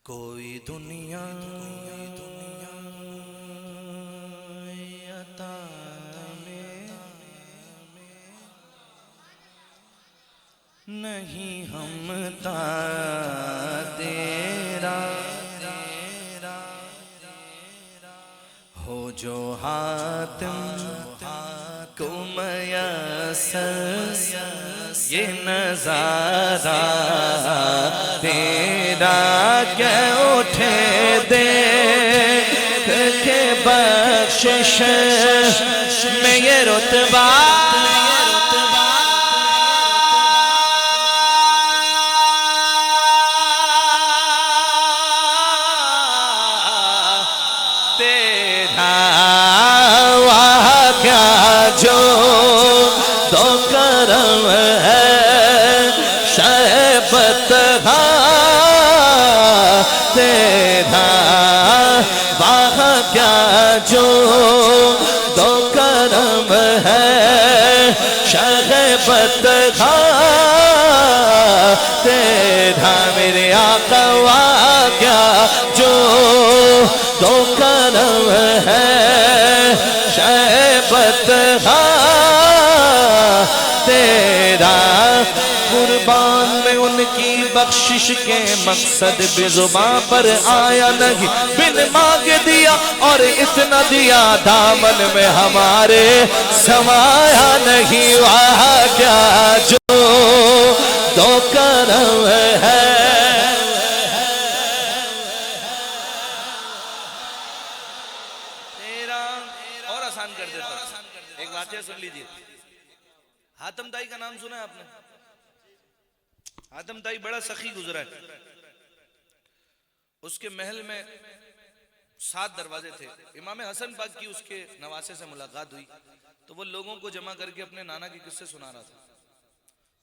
کوئی دنیا عطا میں نہیں ہم تا تیرا ہو جو حاتم کو میسر یہ نظارہ تیرا کہ اٹھے دیکھ کے بخشش میں یہ رتبہ تیرا واقعہ جو تو کرم ہے شہبت تیرا واقعہ جو تو کرم ہے شہبت تیرا میرے آقا واقعہ جو تو کرم ہے شہبت تیرا قربان میں ان کی بخشش کے مقصد بے زباں پر آیا نہیں بن مانگ دیا اور اتنا دیا دامن میں ہمارے سمایا نہیں وہاں کیا جو تو کرم ہے اور آسان کر دیتا ہوں ایک واقعہ سن لیجئے حاتم تائی کا نام سنا ہے آپ نے حاتم تائی بڑا سخی گزرا ہے اس کے محل میں 7 دروازے تھے امام حسن پاک کی اس کے نواسے سے ملاقات ہوئی تو وہ لوگوں کو جمع کر کے اپنے نانا کے قصے سنا رہا تھا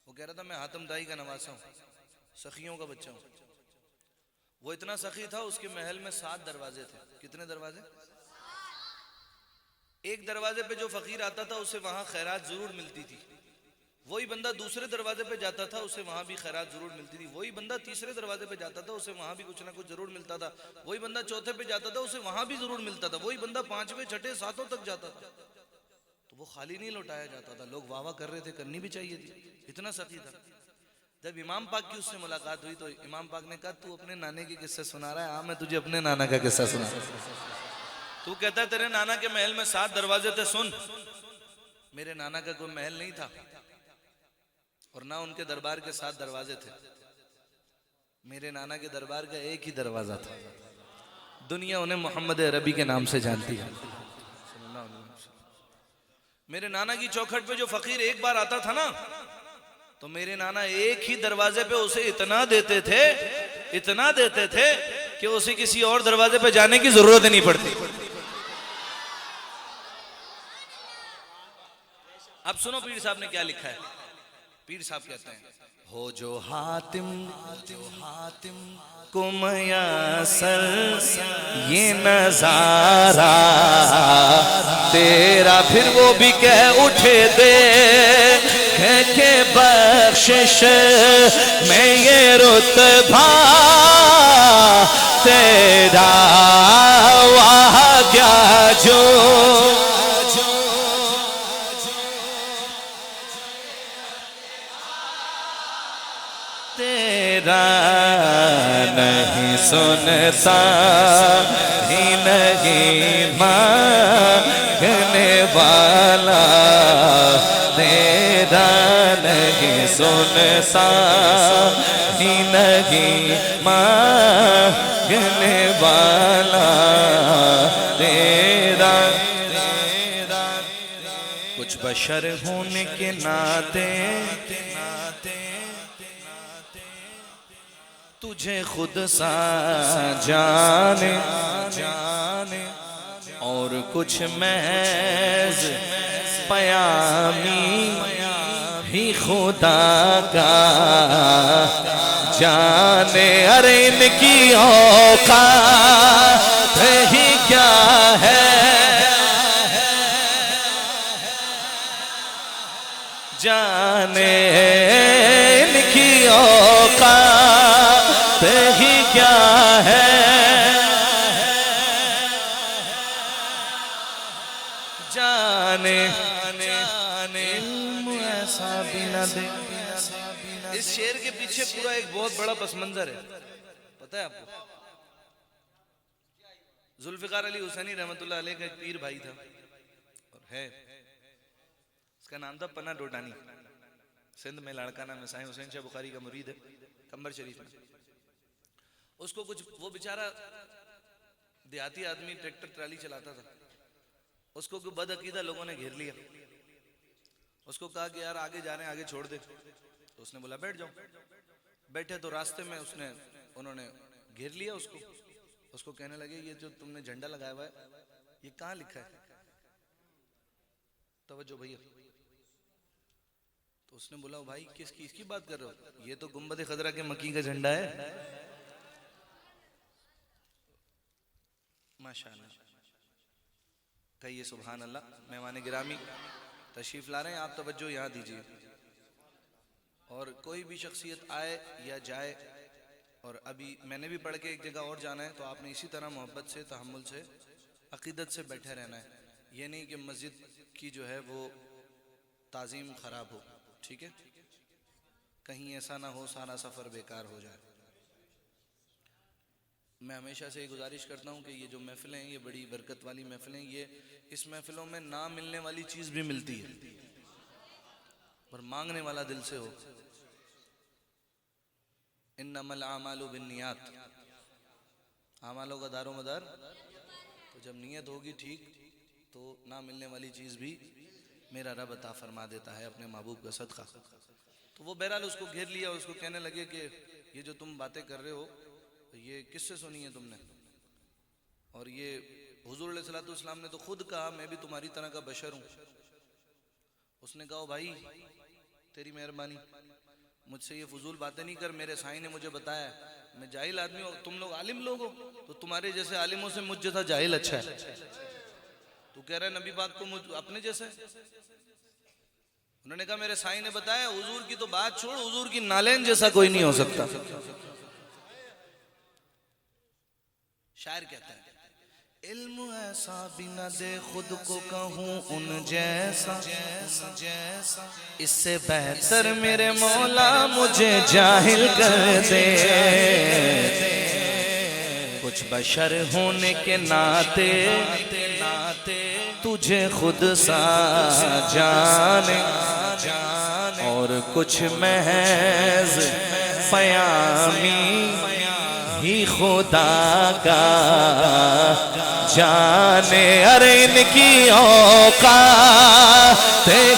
وہ کہہ رہا تھا میں حاتم تائی کا نواسا ہوں سخیوں کا بچہ ہوں وہ اتنا سخی تھا اس کے محل میں 7 دروازے تھے کتنے دروازے ایک دروازے پہ جو فقیر آتا تھا اسے وہاں خیرات ضرور ملتی تھی وہی بندہ دوسرے دروازے پہ جاتا تھا اسے وہاں بھی خیرات ضرور ملتی تھی وہی بندہ تیسرے دروازے پہ جاتا تھا اسے وہاں بھی کچھ نہ کچھ ضرور ملتا تھا وہی بندہ چوتھے پہ جاتا تھا اسے وہاں بھی ضرور ملتا تھا وہی بندہ 5ویں 6ٹھے 7 تک جاتا تھا تو وہ خالی نہیں لوٹایا جاتا تھا لوگ واہ واہ کر رہے تھے کرنی بھی چاہیے تھی اتنا سخی تھا جب امام پاک کی اس سے ملاقات ہوئی تو امام پاک نے کہا تو اپنے نانے کے قصے سنا رہا ہے ہاں میں تجھے اپنے نانا کا قصہ سنا تو کہتا ہے تیرے نانا کے محل میں 7 دروازے تھے سن میرے نانا کا کوئی محل نہیں تھا اور نہ ان کے دربار کے 7 دروازے تھے میرے نانا کے دربار کا ایک ہی دروازہ تھا دنیا انہیں محمد عربی کے نام سے جانتی ہے میرے نانا کی چوکھٹ پہ جو فقیر ایک بار آتا تھا نا تو میرے نانا ایک ہی دروازے پہ اسے اتنا دیتے تھے کہ اسے کسی اور دروازے پہ جانے کی ضرورت نہیں پڑتی اب سنو پیر صاحب نے کیا لکھا ہے پیر صاحب کہتے ہیں ہو جو حاتم کو میسر یہ نظارہ تیرا پھر وہ بھی کہہ اٹھے دے کہ بخشش میں یہ رتبہ تیرا وہاں کیا جو تیرا نہیں سنتا ہی نہیں مانگنے والا تیرا نہیں سنتا ہی نہیں مانگنے والا تیرا کچھ بشر ہونے کے ناطے تجھے خود سا جانے اور کچھ محض پیامی ہی خدا کا جانے ارے ان کی اوقات ہی کیا ہے جانے ان کی اوقات ہی کیا ہے شعر کے پیچھے پورا ایک بہت بڑا پس منظر ہے، پتہ ہے آپ کو؟ ذوالفقار علی حسینی رحمۃ اللہ علیہ کا ایک پیر بھائی تھا اور ہے، اس کا نام تھا پناہ ڈوڈانی، سندھ میں لاڑکانہ میں سائیں حسین شاہ بخاری کا مرید ہے، کمبر شریف میں۔ اس کو کچھ، وہ بیچارہ دیہاتی آدمی ٹریکٹر ٹرالی چلاتا تھا، اس کو کوئی بد عقیدہ لوگوں نے گھیر لیا، اس کو کہا کہ یار آگے جا رہے ہیں، آگے چھوڑ دے، تو اس نے بولا بیٹھ جاؤ۔ بیٹھے تو راستے میں انہوں نے گھیر لیا اس کو کہنے لگے یہ جو تم نے جھنڈا لگایا ہوا ہے یہ کہاں لکھا ہے؟ توجہ بھیا۔ تو اس نے بولا بھائی کس کی بات کر رہے ہو؟ یہ تو گنبد خضرا کے مکی کا جھنڈا ہے۔ ماشاءاللہ، کہیے سبحان اللہ۔ مہمان گرامی تشریف لا رہے ہیں، آپ توجہ یہاں دیجیے، اور کوئی بھی شخصیت آئے یا جائے، اور ابھی میں نے بھی پڑھ کے ایک جگہ اور جانا ہے، تو آپ نے اسی طرح محبت سے، تحمل سے، عقیدت سے بیٹھے رہنا ہے، یہ نہیں کہ مسجد کی جو ہے وہ تعظیم خراب ہو، ٹھیک ہے؟ کہیں ایسا نہ ہو سارا سفر بیکار ہو جائے۔ میں ہمیشہ سے یہ گزارش کرتا ہوں کہ یہ جو محفلیں ہیں یہ بڑی برکت والی محفلیں، یہ اس محفلوں میں نہ ملنے والی چیز بھی ملتی ہے، پر مانگنے والا دل سے ہو۔ انما الاعمال بالنیات، اعمالوں کا دار و مدار، تو جب نیت ہوگی ٹھیک تو نہ ملنے والی چیز بھی میرا رب عطا فرما دیتا ہے اپنے محبوب کا صدقہ۔ تو وہ بہرحال اس کو گھیر لیا اور اس کو کہنے لگے کہ یہ جو تم باتیں کر رہے ہو یہ کس سے سنی ہے تم نے؟ اور یہ حضور علیہ الصلوۃ والسلام نے تو خود کہا میں بھی تمہاری طرح کا بشر ہوں۔ اس نے کہا بھائی تیری مہربانی، مجھ سے یہ فضول باتیں نہیں کر، میرے سائیں نے مجھے بتایا ہے، میں جاہل آدمی ہوں، تم لوگ عالم لوگ ہو، تو تمہارے جیسے عالموں سے مجھ جیسا جاہل اچھا ہے۔ تو کہہ رہا ہے نبی پاک کو اپنے جیسے؟ انہوں نے کہا میرے سائیں نے بتایا، حضور کی تو بات چھوڑ، حضور کی نالین جیسا کوئی نہیں ہو سکتا۔ شاعر کہتا ہے علم ایسا بھی نہ دے خود کو کہوں ان جیسا، اس سے بہتر میرے مولا مجھے جاہل کر دے، کچھ بشر ہونے کے ناطے تجھے خود سا جانے، اور کچھ محض پیامی ہی خدا کا جانے۔ ارے ان کی اوقات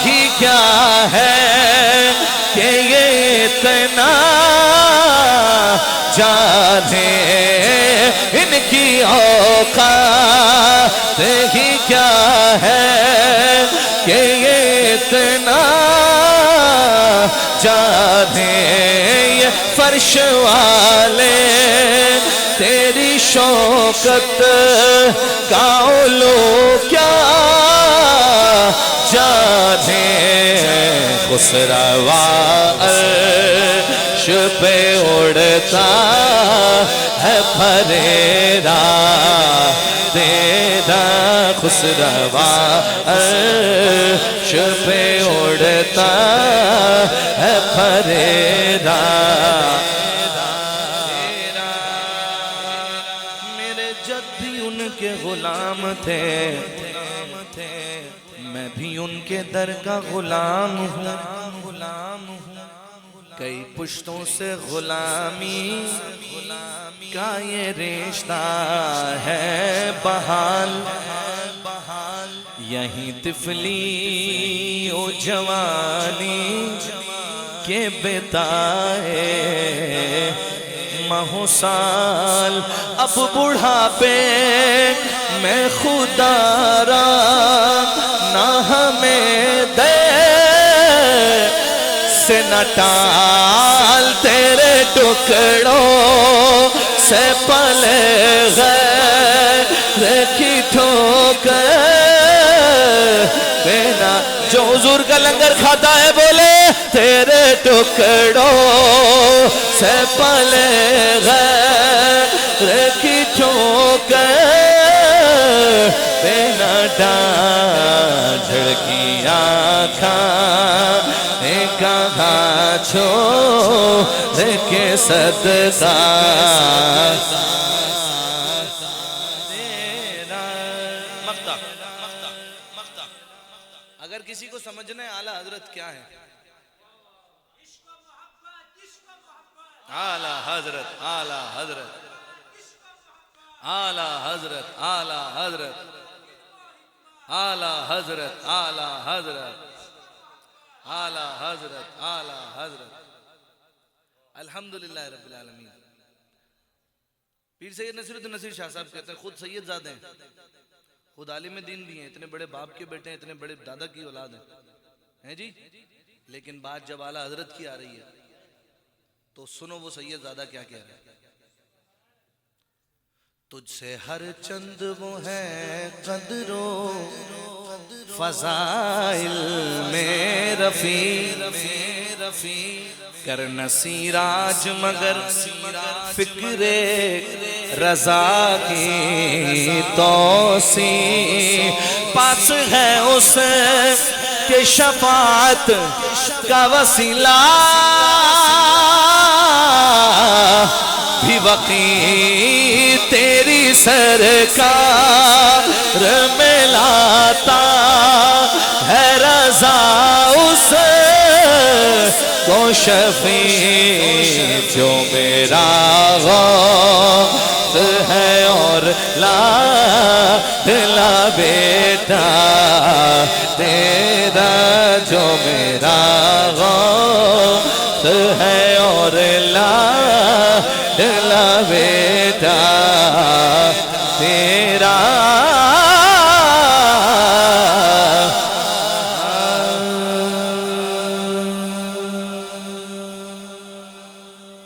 ہی کیا ہے کہ یہ اتنا جانے، ان کی اوقات ہی کیا ہے کہ یہ اتنا جانے، یہ فرش والے تیری شوکت کا علو کیا جانے، خسروا عرش پہ اڑتا ہے پھریرا تیرا، خسروا عرش پہ اڑتا ہے پھریرا غلام تھے، میں بھی ان کے در کا غلام ہوں، کئی پشتوں سے غلامی کا یہ رشتہ ہے بحال، یہیں طفلی و جوانی کے بتائے ماہو سال، اب بڑھاپے میں خدا را نہ ہمیں دے سے نہ ٹال، تیرے ٹکڑوں سے پلے غیر کی ٹھوکر بنا، جو حضور کا لنگر کھاتا ہے بولے تیرے ٹکڑوں سے پلے غیر کی ٹھوکر بنا ڈانجھڑ کی آنکھاں کہاں چھوڑ کے صدقہ مقطع اگر کسی کو سمجھنا ہے اعلیٰ حضرت کیا ہے، اعلیٰ حضرت اعلیٰ حضرت اعلیٰ حضرت اعلیٰ حضرت اعلیٰ حضرت اعلیٰ حضرت اعلیٰ حضرت اعلیٰ حضرت الحمدللہ رب العالمین۔ پیر سید نصیر الدین نصیر شاہ صاحب کہتے ہیں خود سید زادے ہیں، خود عالم دین بھی ہیں، اتنے بڑے باپ کے بیٹے ہیں، اتنے بڑے دادا کی اولاد ہیں جی، لیکن بات جب اعلیٰ حضرت کی آ رہی ہے تو سنو وہ سید زادہ کیا کہہ رہے ہیں۔ تجھ سے ہر چند وہ ہے قدر و فضائل میں رفیع کر نصیراج مگر فکر رضا کی توسیع پاس ہے اس کے شفاعت کا وسیلہ بھی وقی تیری سرکار میں لاتا ہے رضا اس کو شفیع جو میرا غوث ہے اور لا بیٹا تیرا جو میرا غوث ہے اور لا بیٹا